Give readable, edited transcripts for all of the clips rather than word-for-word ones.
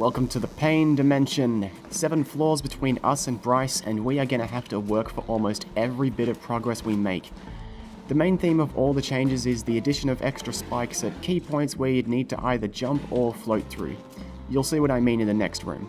Welcome to the pain dimension. 7 floors between us and Bryce, and we are gonna have to work for almost every bit of progress we make. The main theme of all the changes is the addition of extra spikes at key points where you'd need to either jump or float through. You'll see what I mean in the next room.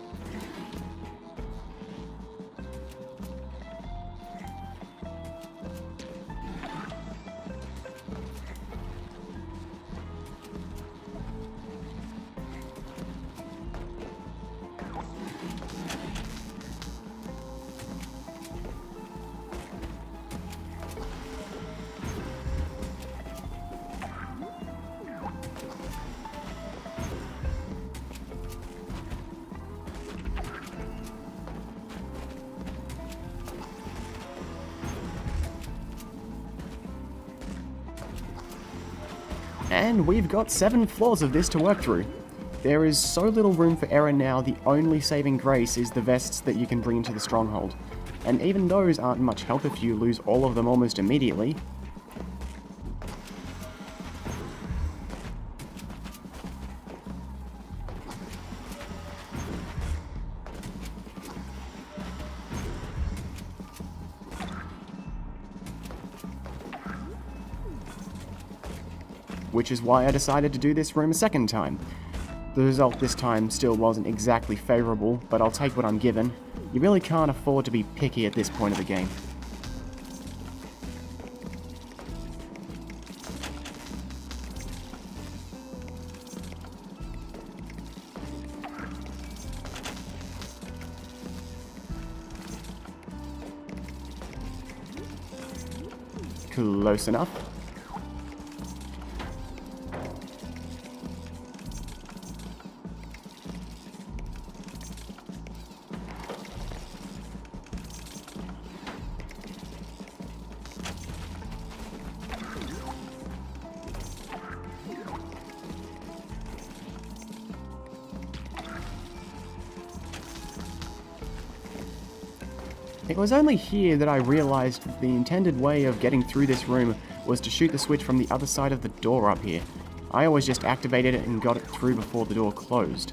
And we've got 7 floors of this to work through. There is so little room for error now, the only saving grace is the vests that you can bring into the stronghold. And even those aren't much help if you lose all of them almost immediately. Which is why I decided to do this room a second time. The result this time still wasn't exactly favourable, but I'll take what I'm given. You really can't afford to be picky at this point of the game. Close enough. It was only here that I realized that the intended way of getting through this room was to shoot the switch from the other side of the door up here. I always just activated it and got it through before the door closed.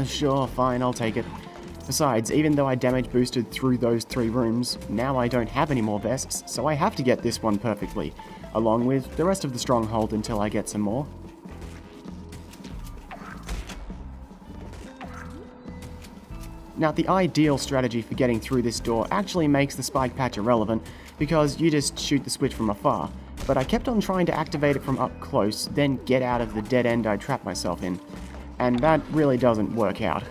Sure, fine, I'll take it. Besides, even though I damage boosted through those 3 rooms, now I don't have any more vests, so I have to get this one perfectly, along with the rest of the stronghold until I get some more. Now, the ideal strategy for getting through this door actually makes the spike patch irrelevant, because you just shoot the switch from afar, but I kept on trying to activate it from up close, then get out of the dead end I trapped myself in. And that really doesn't work out.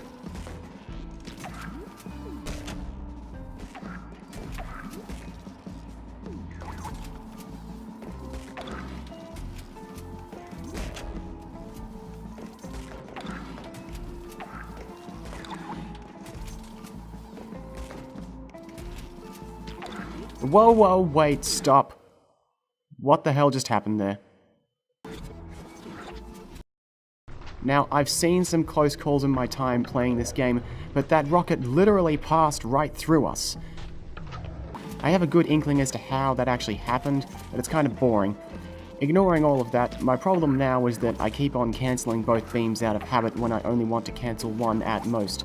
Whoa, wait, stop. What the hell just happened there? Now, I've seen some close calls in my time playing this game, but that rocket literally passed right through us. I have a good inkling as to how that actually happened, but it's kind of boring. Ignoring all of that, my problem now is that I keep on cancelling both beams out of habit when I only want to cancel one at most.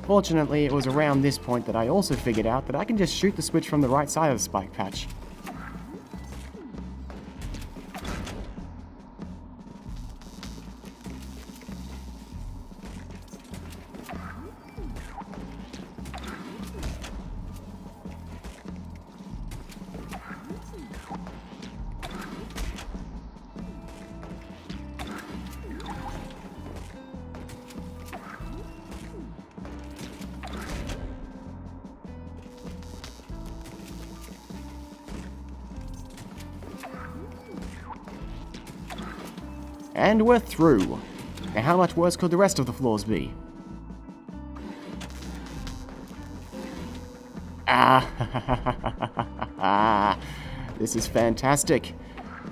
Fortunately, it was around this point that I also figured out that I can just shoot the switch from the right side of the spike patch. And we're through. Now how much worse could the rest of the floors be? Ah, this is fantastic.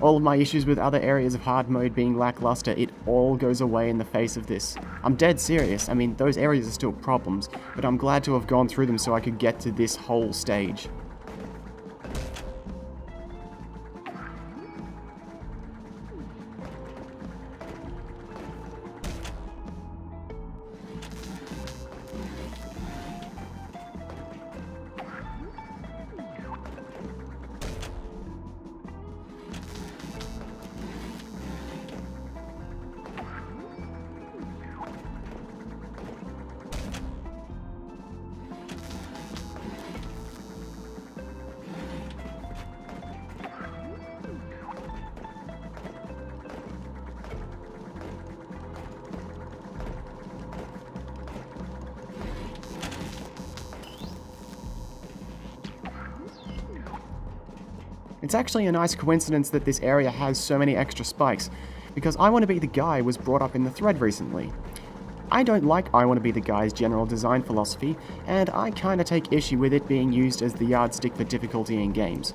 All of my issues with other areas of hard mode being lackluster, it all goes away in the face of this. I'm dead serious. I mean, those areas are still problems, but I'm glad to have gone through them so I could get to this whole stage. It's actually a nice coincidence that this area has so many extra spikes, because I Want to Be the Guy was brought up in the thread recently. I don't like I Want to Be the Guy's general design philosophy, and I kinda take issue with it being used as the yardstick for difficulty in games.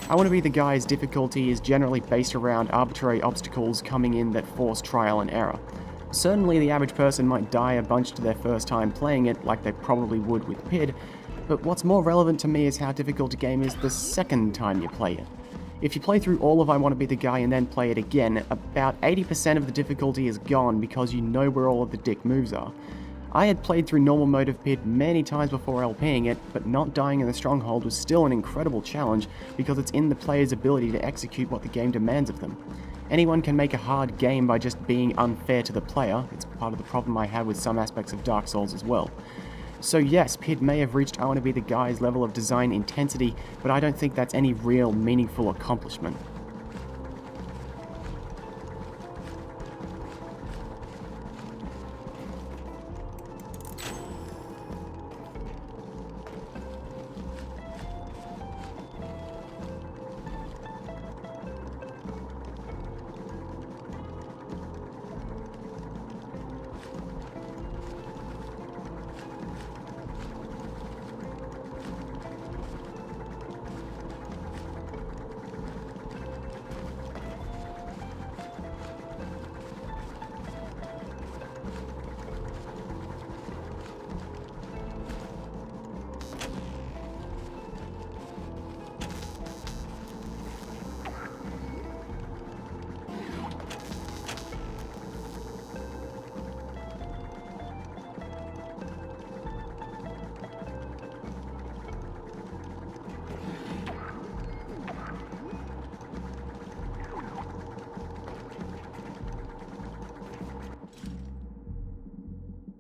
I Want to Be the Guy's difficulty is generally based around arbitrary obstacles coming in that force trial and error. Certainly the average person might die a bunch to their first time playing it, like they probably would with PID, but what's more relevant to me is how difficult a game is the second time you play it. If you play through all of I Want to Be the Guy and then play it again, about 80% of the difficulty is gone because you know where all of the dick moves are. I had played through normal mode of PID many times before LPing it, but not dying in the stronghold was still an incredible challenge because it's in the player's ability to execute what the game demands of them. Anyone can make a hard game by just being unfair to the player. It's part of the problem I had with some aspects of Dark Souls as well. So yes, PID may have reached I Want to Be the Guy's level of design intensity, but I don't think that's any real meaningful accomplishment.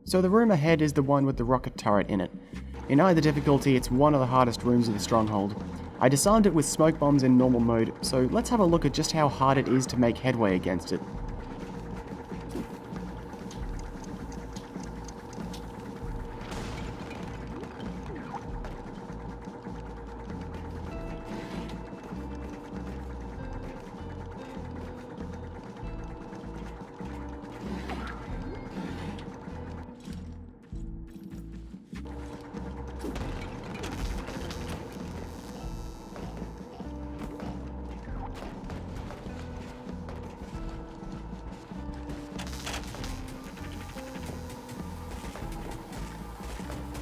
So the room ahead is the one with the rocket turret in it. In either difficulty, it's one of the hardest rooms of the stronghold. I disarmed it with smoke bombs in normal mode, so let's have a look at just how hard it is to make headway against it.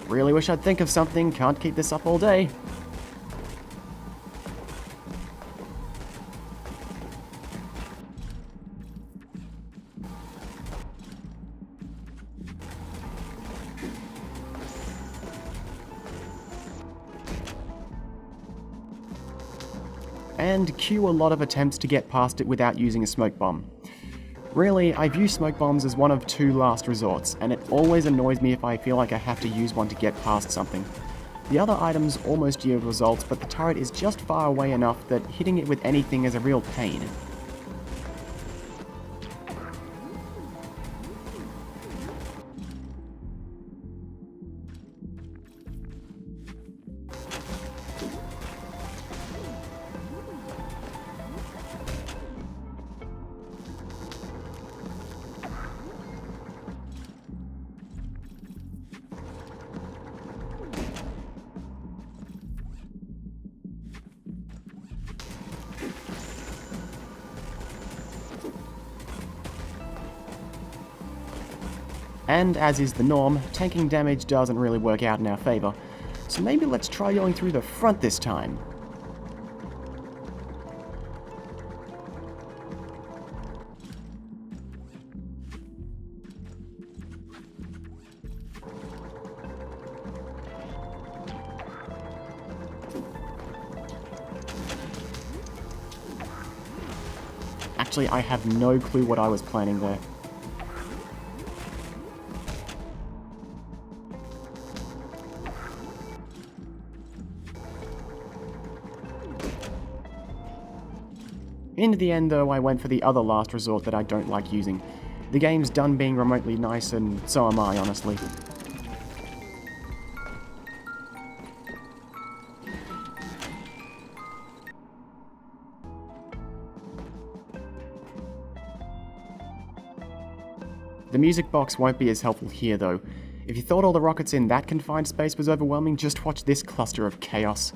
Really wish I'd think of something, can't keep this up all day. And cue a lot of attempts to get past it without using a smoke bomb. Really, I view smoke bombs as one of two last resorts, and it always annoys me if I feel like I have to use one to get past something. The other items almost yield results, but the turret is just far away enough that hitting it with anything is a real pain. And as is the norm, tanking damage doesn't really work out in our favor. So maybe let's try going through the front this time. Actually, I have no clue what I was planning there. In the end, though, I went for the other last resort that I don't like using. The game's done being remotely nice, and so am I, honestly. The music box won't be as helpful here, though. If you thought all the rockets in that confined space was overwhelming, just watch this cluster of chaos.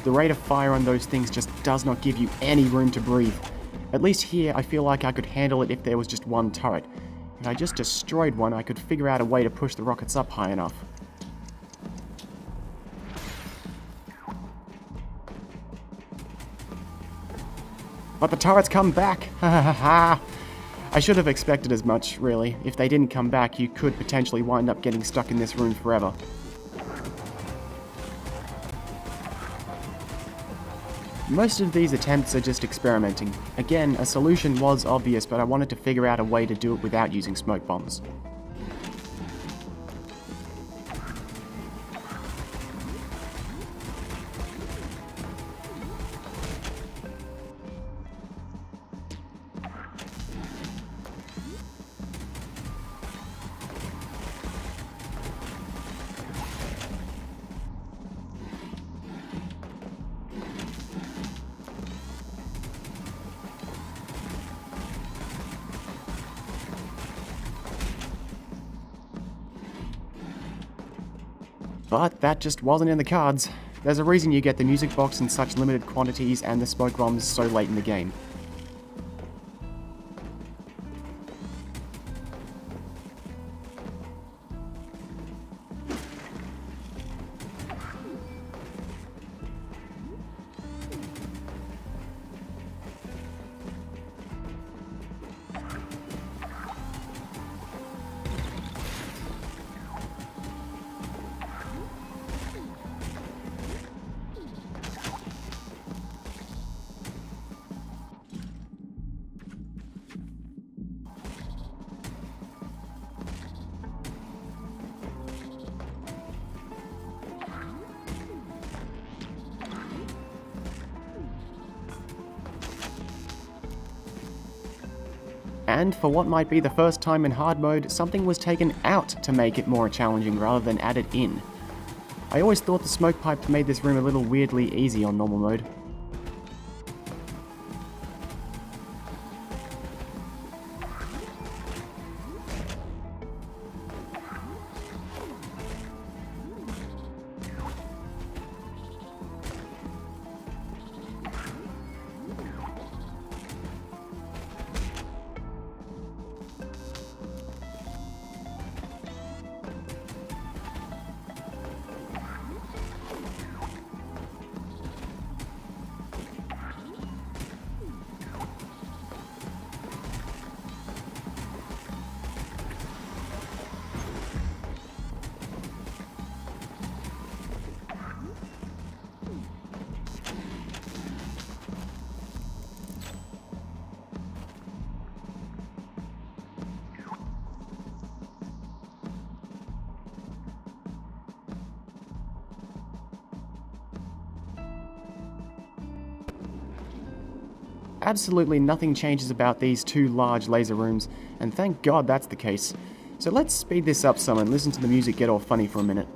The rate of fire on those things just does not give you any room to breathe. At least here, I feel like I could handle it if there was just one turret. If I just destroyed one, I could figure out a way to push the rockets up high enough. But the turrets come back! Ha ha ha! I should have expected as much, really. If they didn't come back, you could potentially wind up getting stuck in this room forever. Most of these attempts are just experimenting. Again, a solution was obvious, but I wanted to figure out a way to do it without using smoke bombs. But that just wasn't in the cards. There's a reason you get the music box in such limited quantities and the smoke bombs so late in the game. And for what might be the first time in hard mode, something was taken out to make it more challenging rather than added in. I always thought the smoke pipe made this room a little weirdly easy on normal mode. Absolutely nothing changes about these two large laser rooms, and thank God that's the case. So let's speed this up some and listen to the music get all funny for a minute.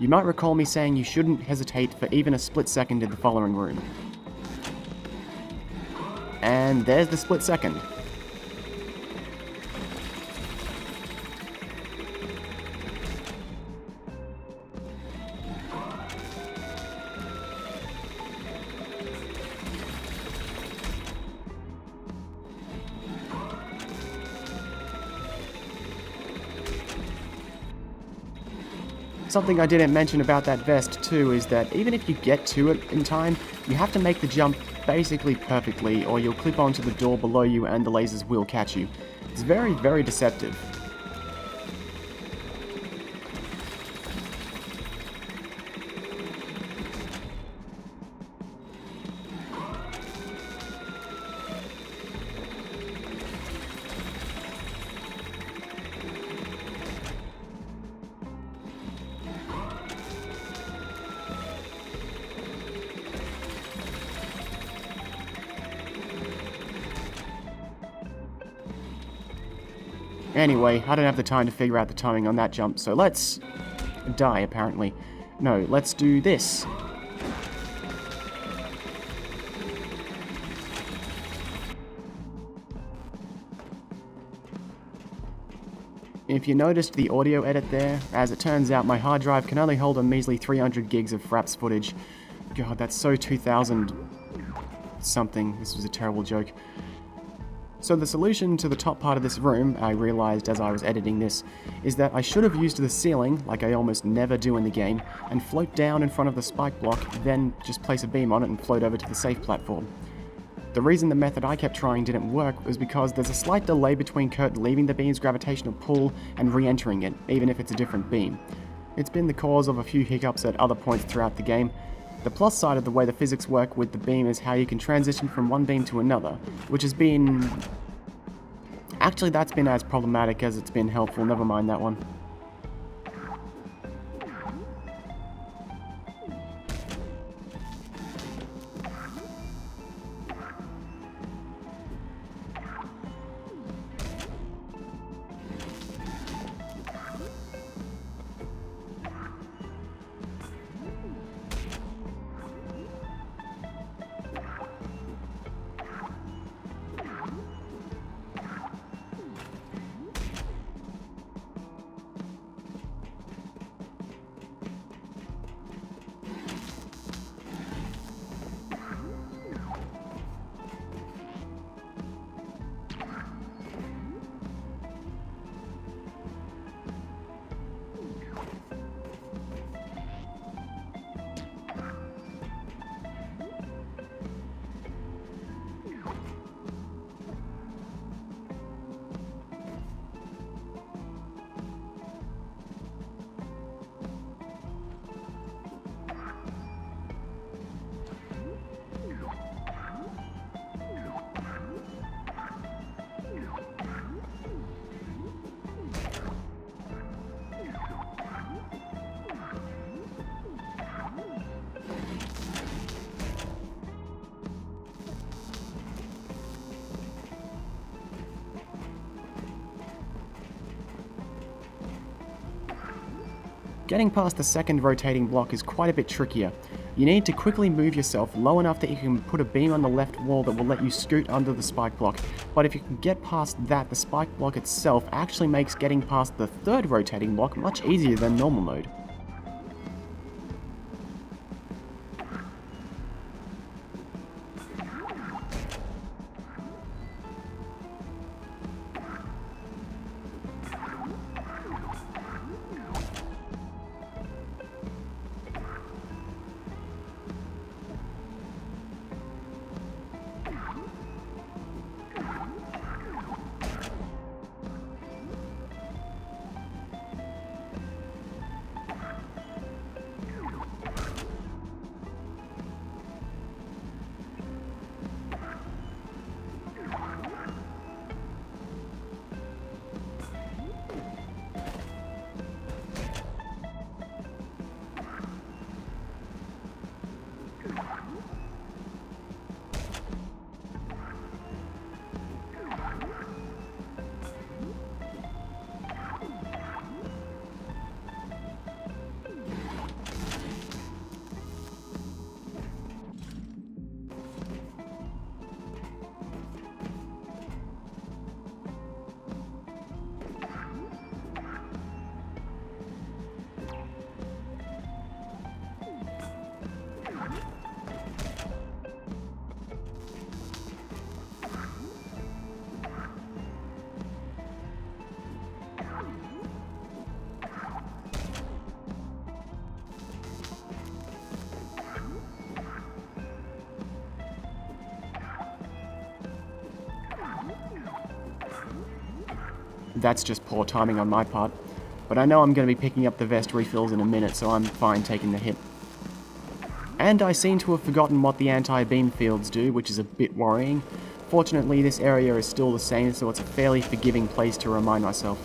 You might recall me saying you shouldn't hesitate for even a split second in the following room. And there's the split second. Something I didn't mention about that vest too is that even if you get to it in time, you have to make the jump basically perfectly or you'll clip onto the door below you and the lasers will catch you. It's very, very deceptive. Anyway, I don't have the time to figure out the timing on that jump, so let's die, apparently. No, let's do this. If you noticed the audio edit there, as it turns out my hard drive can only hold a measly 300 gigs of Fraps footage. God, that's so 2000 something. This was a terrible joke. So the solution to the top part of this room, I realized as I was editing this, is that I should have used the ceiling, like I almost never do in the game, and float down in front of the spike block, then just place a beam on it and float over to the safe platform. The reason the method I kept trying didn't work was because there's a slight delay between Kurt leaving the beam's gravitational pull and re-entering it, even if it's a different beam. It's been the cause of a few hiccups at other points throughout the game. The plus side of the way the physics work with the beam is how you can transition from one beam to another, which has been... Actually, that's been as problematic as it's been helpful, never mind that one. Getting past the second rotating block is quite a bit trickier. You need to quickly move yourself low enough that you can put a beam on the left wall that will let you scoot under the spike block, but if you can get past that, the spike block itself actually makes getting past the third rotating block much easier than normal mode. That's just poor timing on my part. But I know I'm going to be picking up the vest refills in a minute, so I'm fine taking the hit. And I seem to have forgotten what the anti-beam fields do, which is a bit worrying. Fortunately, this area is still the same, so it's a fairly forgiving place to remind myself.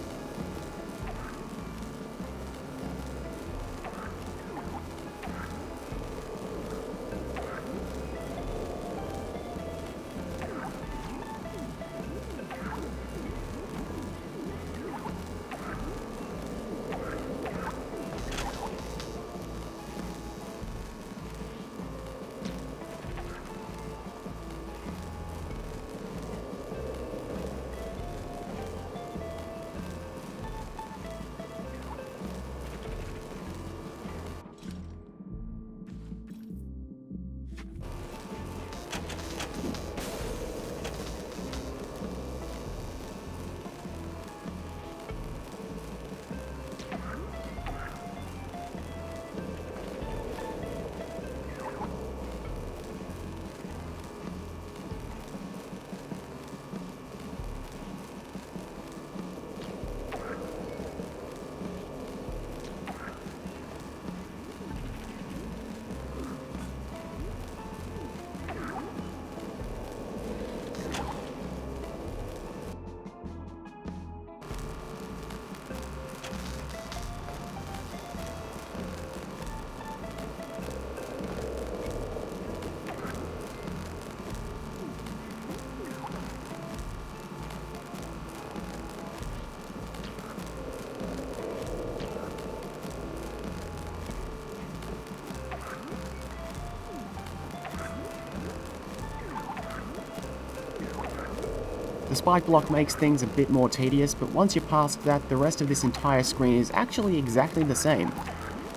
The spike block makes things a bit more tedious, but once you're past that, the rest of this entire screen is actually exactly the same.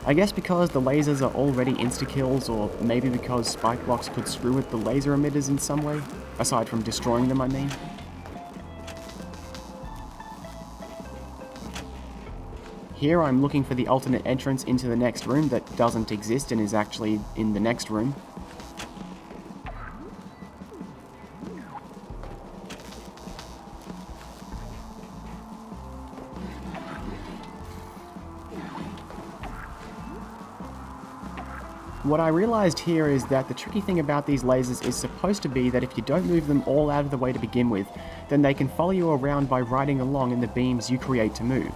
I guess because the lasers are already insta-kills, or maybe because spike blocks could screw with the laser emitters in some way, aside from destroying them, I mean. Here I'm looking for the alternate entrance into the next room that doesn't exist and is actually in the next room. What I realized here is that the tricky thing about these lasers is supposed to be that if you don't move them all out of the way to begin with, then they can follow you around by riding along in the beams you create to move.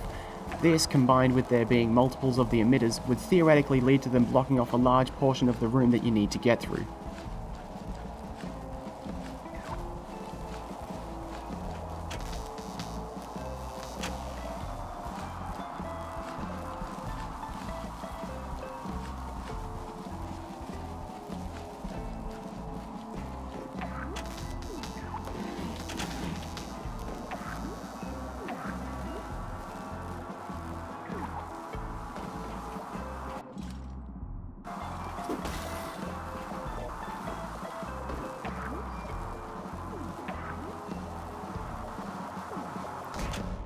This, combined with there being multiples of the emitters, would theoretically lead to them blocking off a large portion of the room that you need to get through.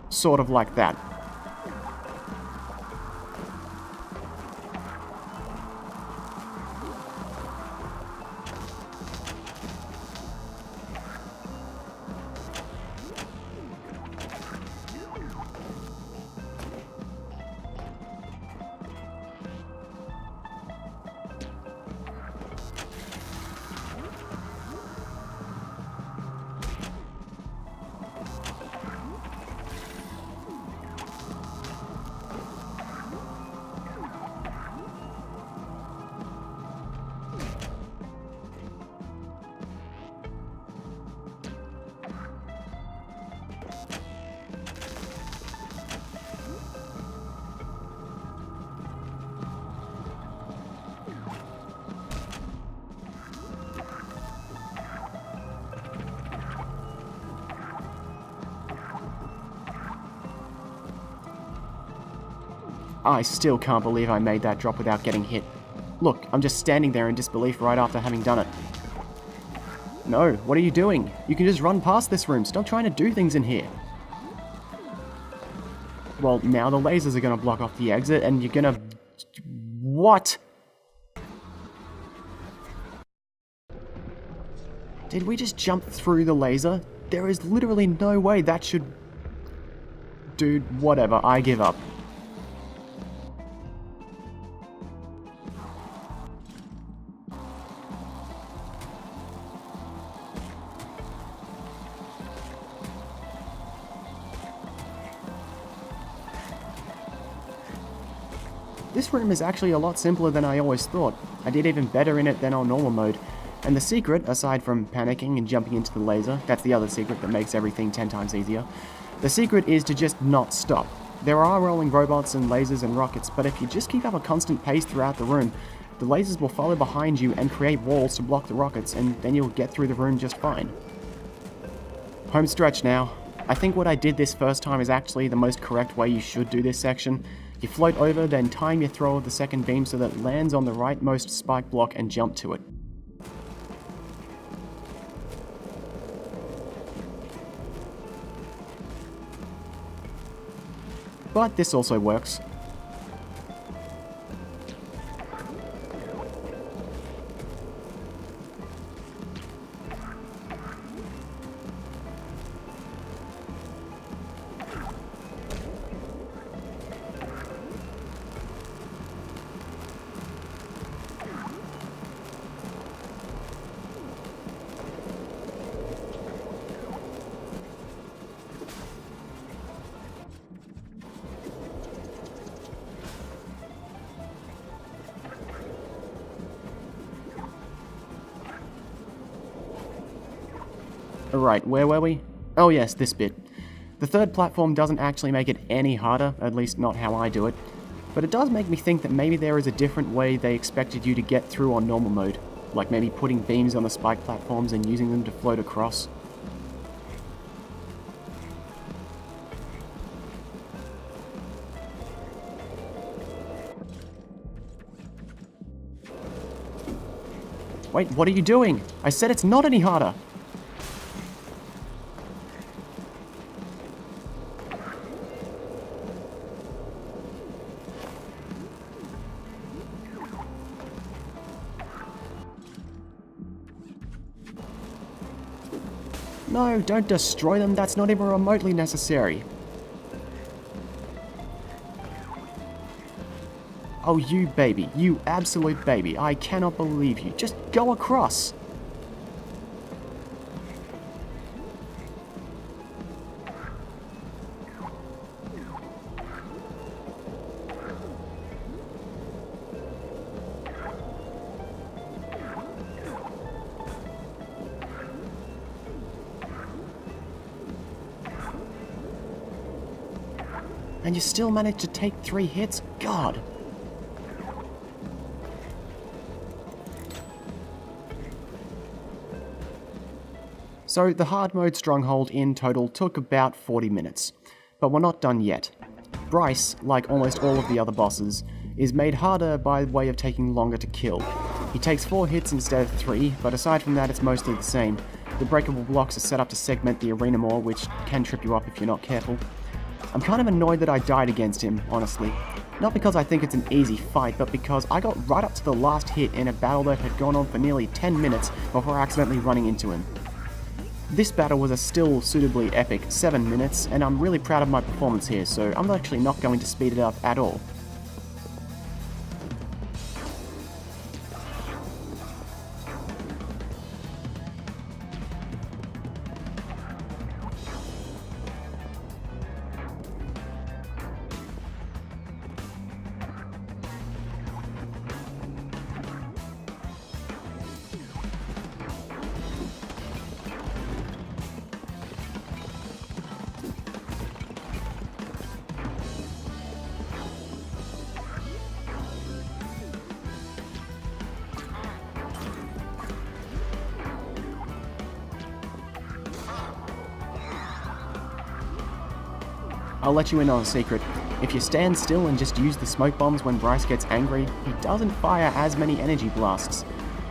Sort of like that. I still can't believe I made that drop without getting hit. Look, I'm just standing there in disbelief right after having done it. No, what are you doing? You can just run past this room. Stop trying to do things in here. Well, now the lasers are going to block off the exit and you're going to... What? Did we just jump through the laser? There is literally no way that should... dude, whatever, I give up. This room is actually a lot simpler than I always thought. I did even better in it than on normal mode. And the secret, aside from panicking and jumping into the laser, that's the other secret that makes everything 10 times easier. The secret is to just not stop. There are rolling robots and lasers and rockets, but if you just keep up a constant pace throughout the room, the lasers will follow behind you and create walls to block the rockets, and then you'll get through the room just fine. Home stretch now. I think what I did this first time is actually the most correct way you should do this section. You float over, then time your throw of the second beam so that it lands on the rightmost spike block and jump to it. But this also works. Alright, where were we? Oh yes, this bit. The third platform doesn't actually make it any harder, at least not how I do it, but it does make me think that maybe there is a different way they expected you to get through on normal mode, like maybe putting beams on the spike platforms and using them to float across. Wait, what are you doing? I said it's not any harder! No, don't destroy them, that's not even remotely necessary. Oh, you baby, you absolute baby, I cannot believe you. Just go across. And you still managed to take 3 hits? God! So the hard mode stronghold in total took about 40 minutes. But we're not done yet. Bryce, like almost all of the other bosses, is made harder by way of taking longer to kill. He takes 4 hits instead of 3, but aside from that it's mostly the same. The breakable blocks are set up to segment the arena more, which can trip you up if you're not careful. I'm kind of annoyed that I died against him, honestly. Not because I think it's an easy fight, but because I got right up to the last hit in a battle that had gone on for nearly 10 minutes before accidentally running into him. This battle was a still suitably epic 7 minutes, and I'm really proud of my performance here, so I'm actually not going to speed it up at all. I'll let you in on a secret. If you stand still and just use the smoke bombs when Bryce gets angry, he doesn't fire as many energy blasts.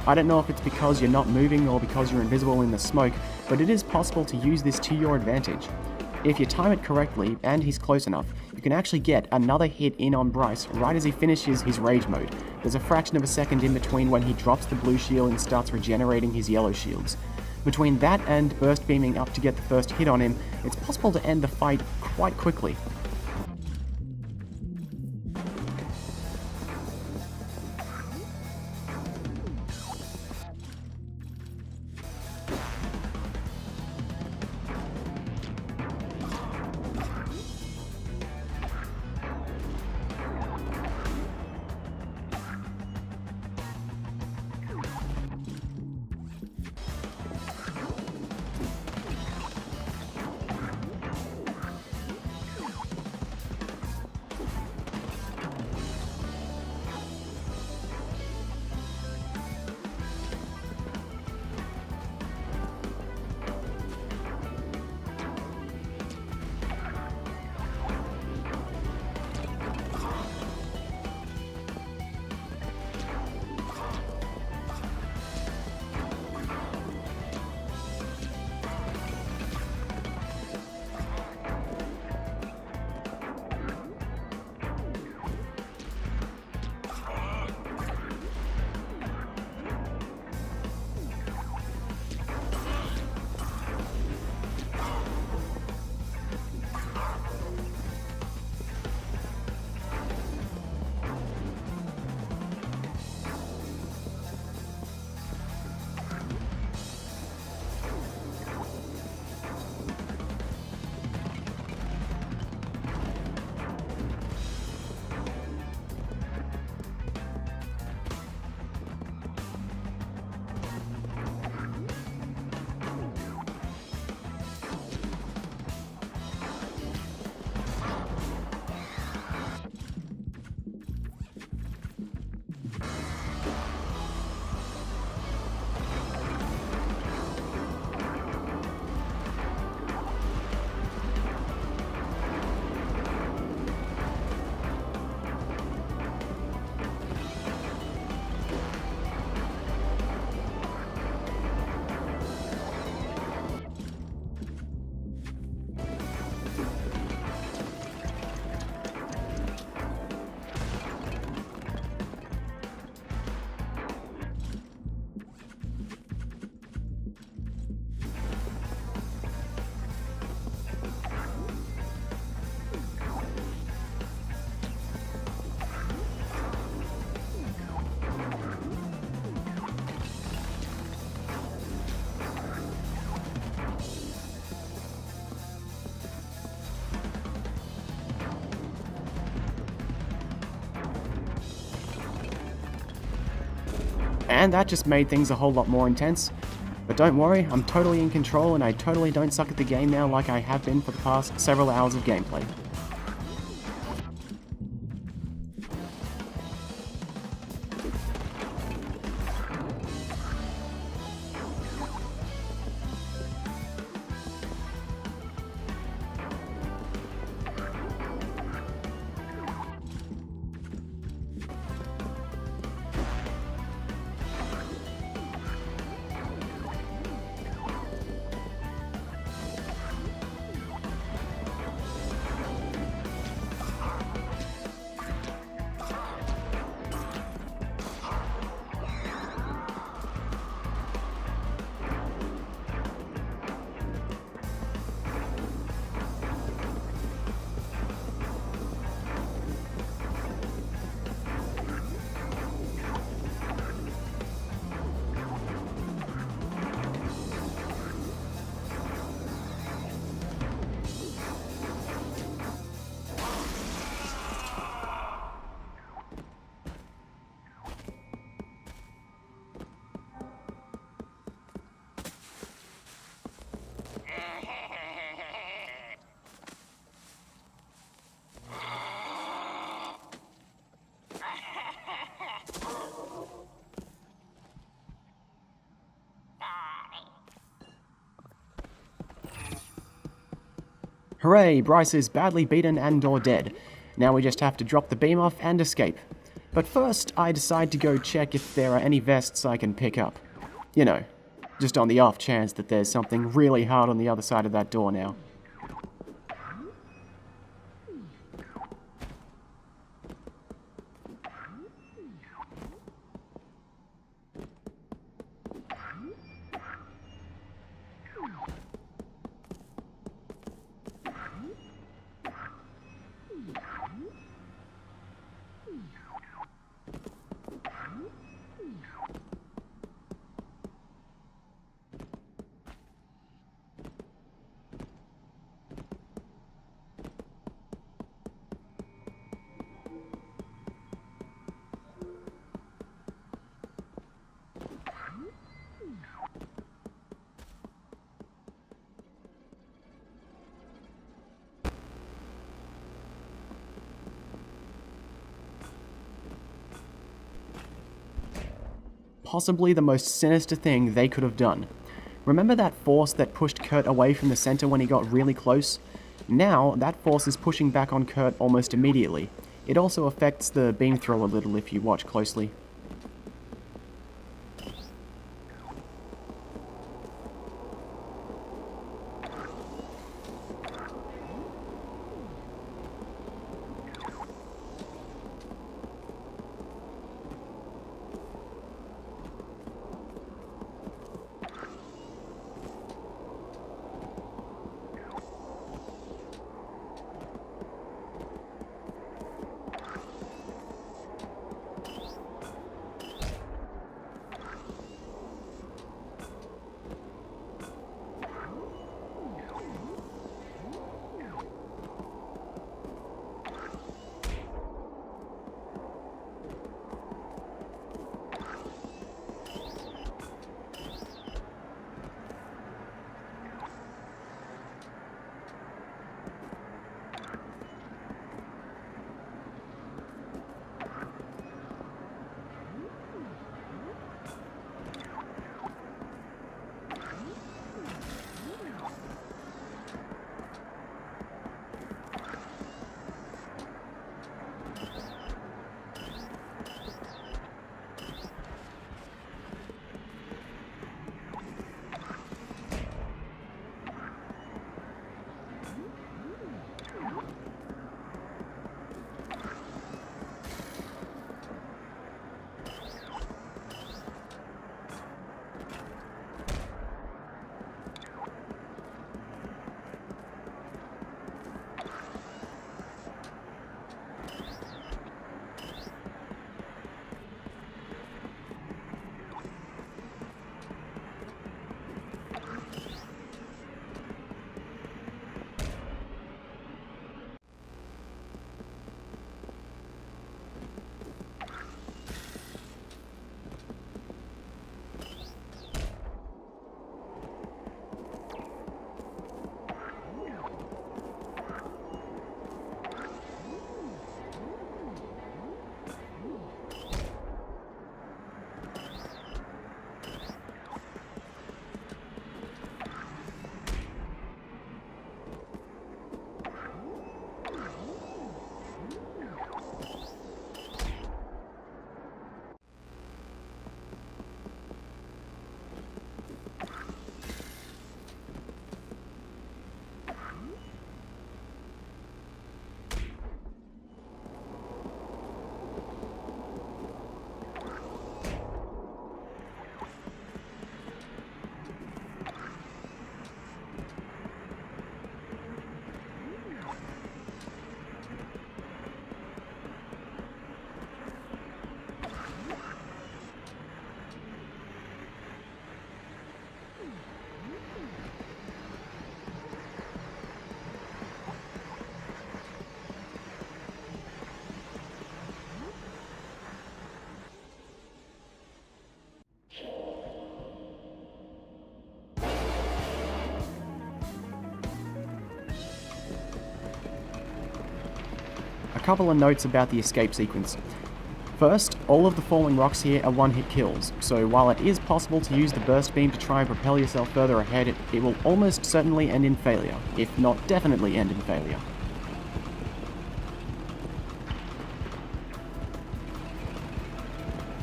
I don't know if it's because you're not moving or because you're invisible in the smoke, but it is possible to use this to your advantage. If you time it correctly, and he's close enough, you can actually get another hit in on Bryce right as he finishes his rage mode. There's a fraction of a second in between when he drops the blue shield and starts regenerating his yellow shields. Between that and burst beaming up to get the first hit on him, it's possible to end the fight quite quickly. And that just made things a whole lot more intense. But don't worry, I'm totally in control and I totally don't suck at the game now like I have been for the past several hours of gameplay. Hooray, Bryce is badly beaten and or dead. Now we just have to drop the beam off and escape. But first, I decide to go check if there are any vests I can pick up. You know, just on the off chance that there's something really hard on the other side of that door now. Possibly the most sinister thing they could have done. Remember that force that pushed Kurt away from the center when he got really close? Now, that force is pushing back on Kurt almost immediately. It also affects the beam throw a little if you watch closely. couple of notes about the escape sequence. First, all of the falling rocks here are one-hit kills, so while it is possible to use the burst beam to try and propel yourself further ahead, it will almost certainly end in failure, if not definitely end in failure.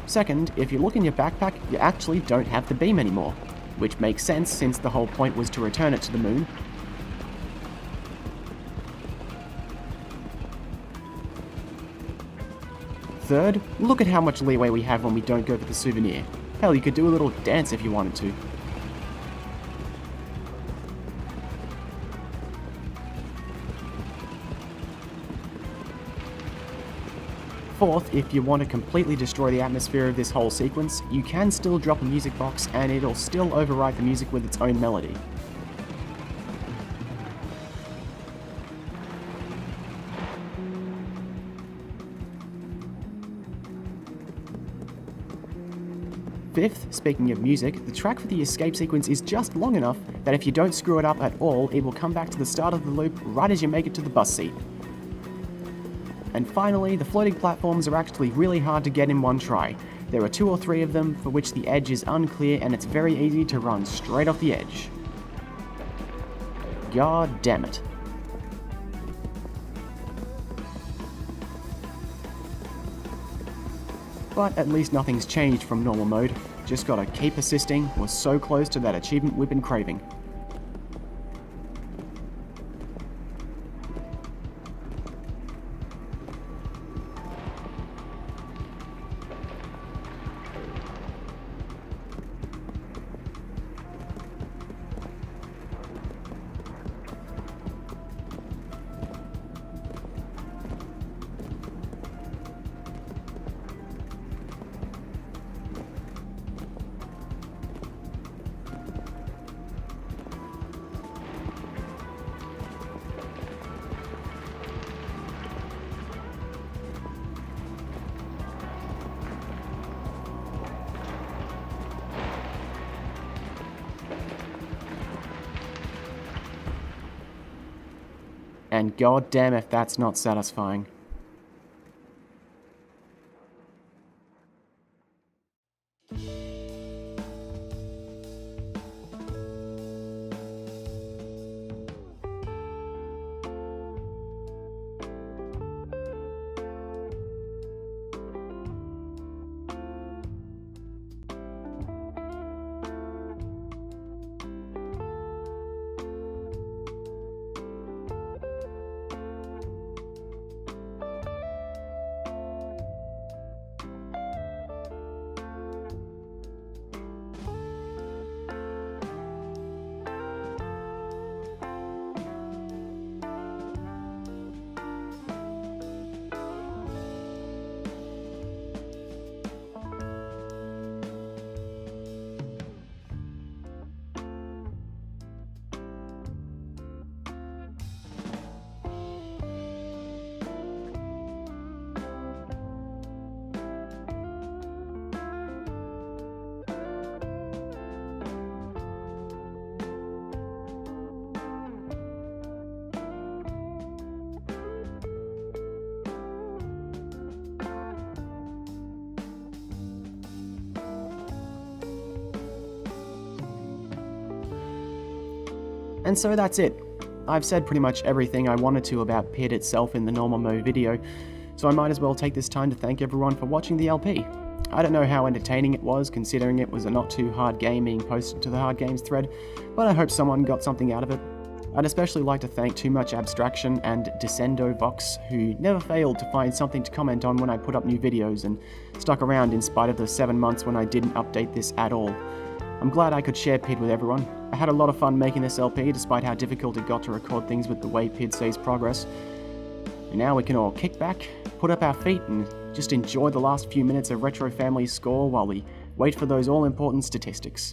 Second, if you look in your backpack, you actually don't have the beam anymore, which makes sense since the whole point was to return it to the moon. Third, look at how much leeway we have when we don't go for the souvenir. Hell, you could do a little dance if you wanted to. Fourth, if you want to completely destroy the atmosphere of this whole sequence, you can still drop a music box and it'll still override the music with its own melody. Fifth, speaking of music, the track for the escape sequence is just long enough that if you don't screw it up at all, it will come back to the start of the loop right as you make it to the bus seat. And finally, the floating platforms are actually really hard to get in one try. There are 2 or 3 of them for which the edge is unclear and it's very easy to run straight off the edge. God damn it. But at least nothing's changed from normal mode. Just gotta keep persisting, we're so close to that achievement we've been craving. And goddamn if that's not satisfying. And so that's it. I've said pretty much everything I wanted to about PID itself in the normal mode video, so I might as well take this time to thank everyone for watching the LP. I don't know how entertaining it was, considering it was a not too hard game being posted to the Hard Games thread, but I hope someone got something out of it. I'd especially like to thank Too Much Abstraction and Descendo Vox, who never failed to find something to comment on when I put up new videos and stuck around in spite of the 7 months when I didn't update this at all. I'm glad I could share PID with everyone. I had a lot of fun making this LP, despite how difficult it got to record things with the way PID sees progress. And now we can all kick back, put up our feet, and just enjoy the last few minutes of Retro Family's score while we wait for those all-important statistics.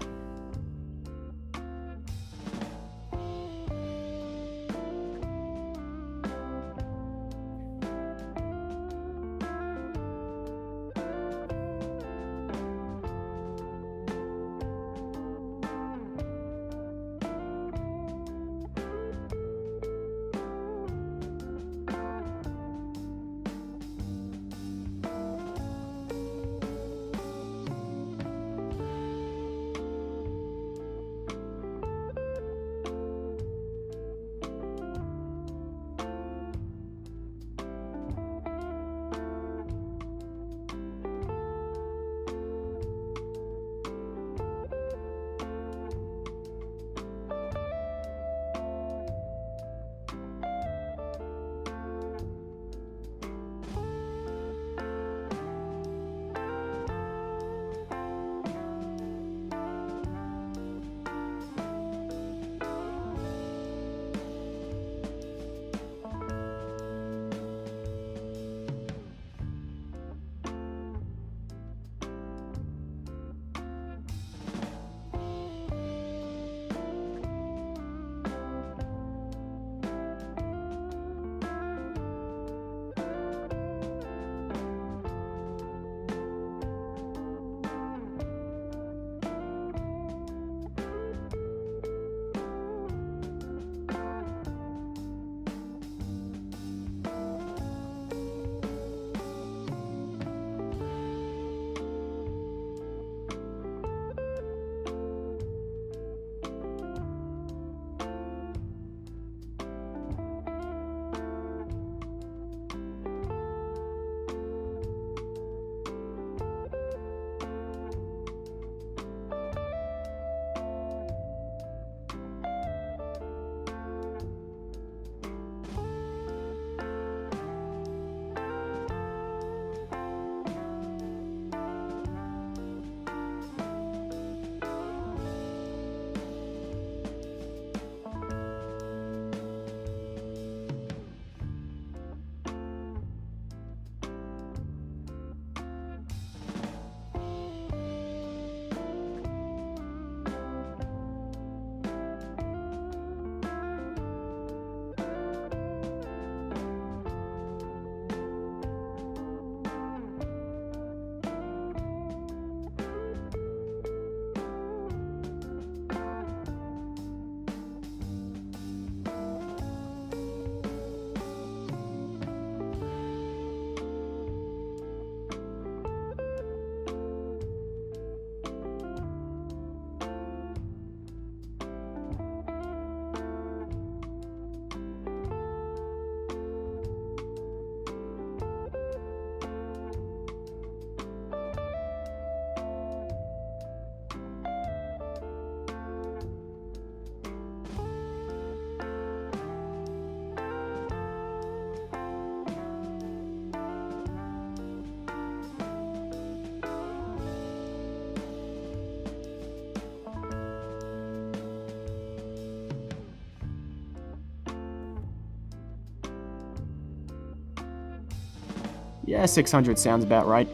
Yeah, 600 sounds about right.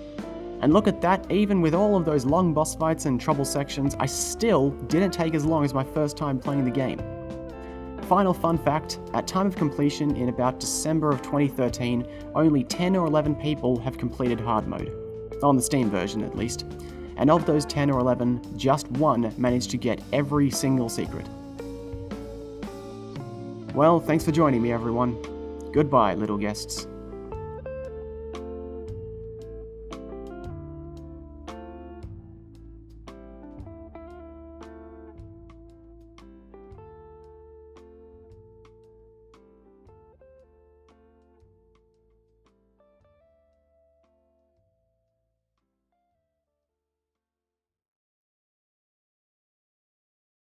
And look at that, even with all of those long boss fights and trouble sections, I still didn't take as long as my first time playing the game. Final fun fact, at time of completion in about December of 2013, only 10 or 11 people have completed hard mode. On the Steam version, at least. And of those 10 or 11, just one managed to get every single secret. Well, thanks for joining me, everyone. Goodbye, little guests.